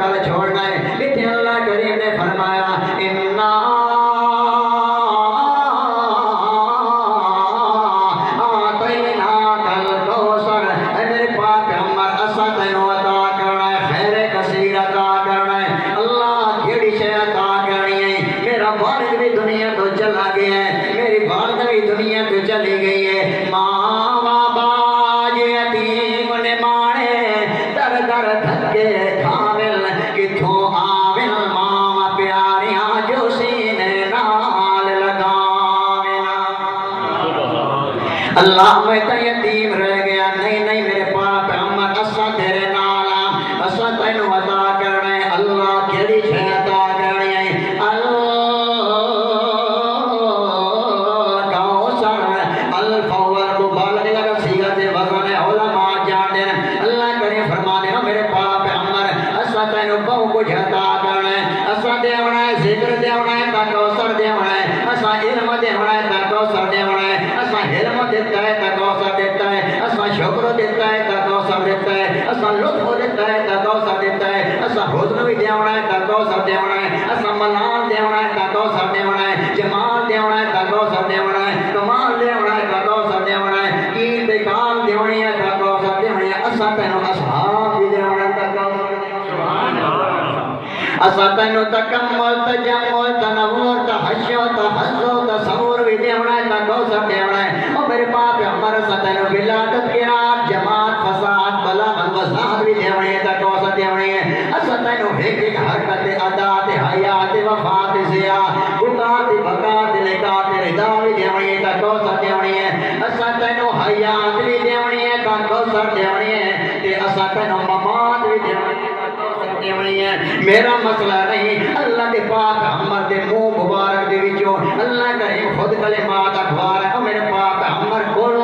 کل چھوڑنا ہے، لیکن اللہ کریم نے فرمایا اِنَّا آتَيْنَاكَ الْكَوْثَرَ، اے میرے پاک پیغمبر اسا تینوں عطا کرنا ہے، خیر کثیر عطا کرنا ہے۔ اللہ کیڑی شے عطا کرنی ہے؟ میرا والد بھی دنیا تو چلا گیا ہے، میری والدہ بھی دنیا تو چلی گئی ہے، ماں بابا یتیم نے مانے در در دھکے کھاول، کتھوں آول ماں پیاریاں جو سینے نال لگاویں۔ اللہ میں تا یتیم رہ گیا، نہیں نہیں میرے پاک پیغمبر اسا تیرے نالا، اسا تینوں عطا کرنا ہے۔ اللہ کیڑی شے عطا کرنی ہے؟ کچھ عطا کرنا ہے، اسا دیونا ہے ذکر دیونا ہے تا کوثر دیونا ہے، اسا علم دیونا ہے تا کوثر دیونا ہے، اسا علم دیتا ہے تا کوثر دیتا ہے، اسا شکر دیتا ہے تا کوثر دیتا ہے، اسا لطف دیتا ہے تا کوثر دیتا ہے، اسا حسن بھی دیونا ہے تا کوثر دیونا ہے، اسا ملال دیونا ہے تا کوثر دیونا ہے، جمال دیونا ہے تا کوثر دیونا ہے، کمال دیونا ہے تا کوثر دیونا ہے، انتقال دیونی ہے تا کوثر دیونی ہے، اسا تینوں اصحاب بھی دیونا ہے تا کوثر اسا تینوں تکمل تجمل تنور تحشو تحزو تصور بھی دیونا ہے تا کوثر دیونا ہے۔ اور میرے پاک پیغمبر اسا تینوں ولادت قرات جماعت فساد بلاغت وضاحت بھی دیونی ہے تا کوثر دیونی ہے۔ اسا تینوں ایک ایک حرکت عدات حیات وفات زیا بکات بکات لکات رضا بھی دیونی ہے تا کوثر دیونی ہے۔ اسا تینوں حیات بھی دیونی ہے تا کوثر دیونی ہے، تے اسا تینوں ممات بھی دیونی ہے۔ میرا مسئلہ نہیں، اللہ کے پاک پیغمبر دے منہ مبارک دے وچوں اللہ کریم خود کلمات اخبار ہے۔ میرے پاک پیغمبر کل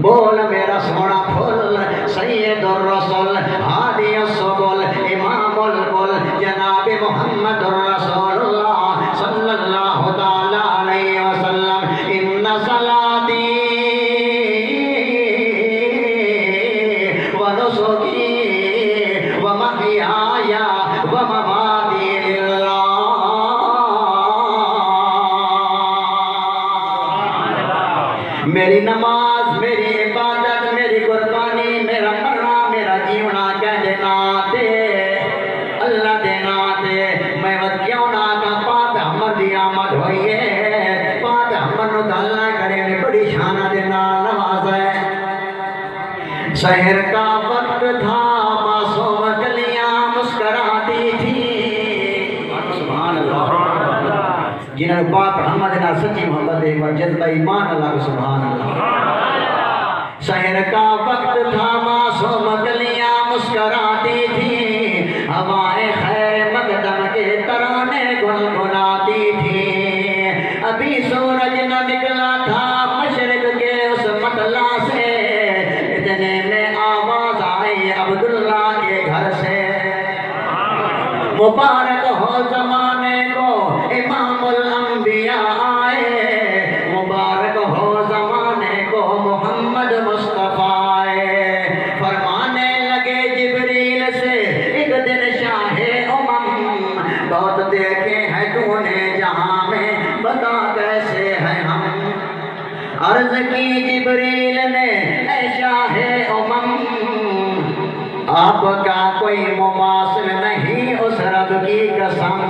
بول میرا سونا پھول سید الرسول ہادی السبل امام الکل جناب محمد الرسول اللہ صلی اللہ تعالی علیہ وسلم ان صلاتی ونسکی ومحیایا ومماتی للہ۔ میری نماز، میری عبادت، میری قربانی، میرا مرنا، میرا جیونا کہہ دینا تے اللہ دینا تے میں کیوں نہ کا پاک پیغمبر دی آمد ہوئی ہے۔ پاک پیغمبر نو اللہ کرے نے بڑی شانہ دینا نواز ہے۔ شہر کا وقت تھا معصوم گلیاں مسکراتی تھی، سبحان اللہ جنہوں نے پاک محمد نے سچی محبت ہے اور جذبہ ایمان اللہ سبحان اللہ۔ شہر کا وقت تھا معصوم گلیاں مسکراتی تھی، ہوائیں خیر مقدم کے ترانے گنگناتی تھی، ابھی سورج نہ نکلا تھا مشرق کے اس مطلع سے، اتنے میں آواز آئی عبداللہ کے گھر سے، مبارک ہو زمانے کو امام الانبیاء آئے، مبارک ہو زمانے کو محمد مصطفیٰ آئے۔ فرمانے لگے جبریل سے ایک دن شاہ امم بہت دیکھے ہیں تو نے جہاں میں، بتا کیسے ہیں ہم۔ عرض کی جبریل نے اے شاہ امم آپ کا کوئی مماثل نہیں اس رب کی قسم۔